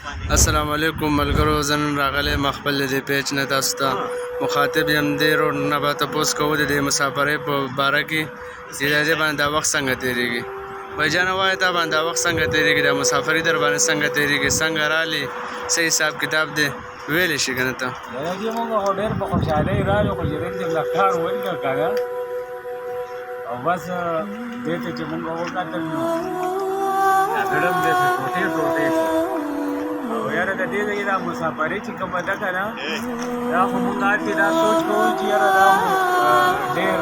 السلام علیکم ملګرو، زه نن راغلی یم خپل د دې پیج نه تاسو ته مخاطب یم. دې روډ نه به تپوس کوو د دې مسافرۍ په باره کې چې د دې باندې دا وخت څنګه تېرېږي. بھیجانه وایه تا باندې دا وخت څنګه تېرېږي، دا مسافري در باندې څنګه تېرېږي، څنګه رالې، څه حساب کتاب دی ویلی شي که نه ته؟ دې مونږ خو ډېر په خوشحالۍ رالو، خو چې دلته له کار ولګه که او بس دې ته چې مونږ وکتل نو زړه مې داسې ټوټې ټوټې شو. او یاره د دې ځای دا مسافري چې کومه ده که نه، دا خو مونږ هلته دا سوچ کوو چې یاره دا خو ډېر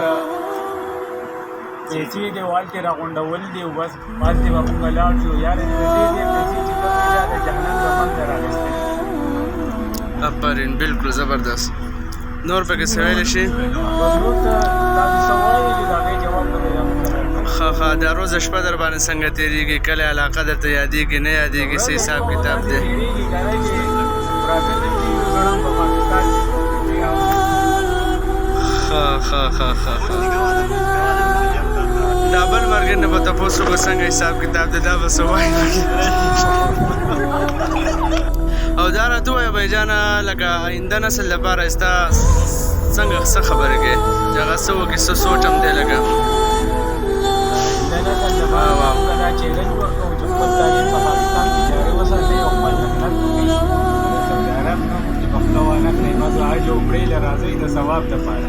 پیسې دي او هلته راغونډول دي او بس هلته به مونږ لاړ شو. یاره د دې ځای پیسې چې کومې دا د جهنم د منځه راوستلې. آفرین، بالکل زبردست. نور پکې څه ویلی شي؟ نور ته تاسو څه وایئ چې د هغې جواب به درته ښه دا روزه شپه در باندې څنګه تېرېږي، کله علاقه درته یادېږي نه یادېږي، څه حساب کتاب دی؟ ښه دا بل مرګر نه به تپوس وکړو څنګه حساب کتاب دی، دا به څه وایي. او دا راته ووایه بھیجانه لکه آینده نسل لپاره ستا څنګه څه خبرې کوې چې هغه څه وکړي، څه سوچ هم دی لکه چیلنج ورکوو چې خپل تعلیم په پاکستان کې جاري وساتئ او خپل محنت وکړئ. د سعودي عرب نه چې په خوله ونه کړئ، بس حج او عمرې له راځئ د ثواب دپاره،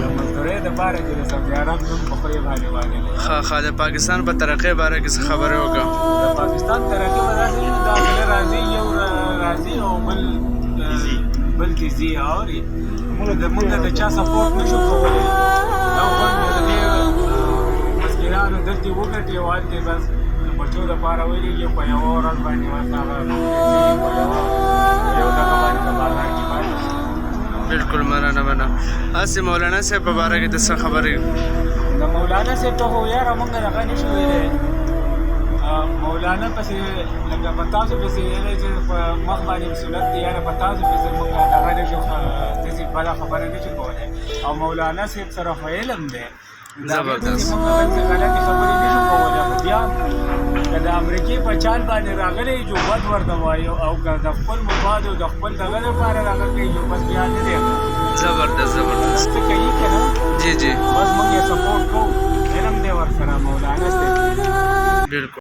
د مزدورۍ دپاره چې د سعودي عرب نوم په خولې باندې واخلئ. ښه د پاکستان په ترقۍ باره کې څه خبرې وکړه؟ د پاکستان ترقي به داسې وي، داخله راځي یو راځي او بل کې ځي. اورې مونږ د چا سپورټ نه شو کولی، دا غواړو د دې مسکینانو دلته وګټي او هلته بس د بچو دپاره ولېږي په یوه ورځ باندې بس هغه په یو دغه باندې په بازار کې پاتې شي. بالکل مننه. هسې مولانا صاحب په باره کې د څه خبرې؟ د مولانا صاحب ته خو یاره مونږ دغه نه شو ویلی. مولانا پسې لکه په تاسو پسې ویلی چې په مخ باندې مسؤلیت دی، یاره په تاسو پسې مونږ دغه نه شو داسې بله خبره نه شو کولی. او مولانا صاحب سره خو علم دی، زبردست. مونږ هلته غلطې خبرې نه شو کولی. خو بیا که د امریکې په چال باندې راغلی جو بد ورته وایو، او که د خپل مفاد او د خپل دغه لپاره راغلی جو بس بیا نه دی زبردست څه کوي که نه. جی بس مونږ یې سپورټ کوو، علم دی ورسره مولانا صاحب. بالکل.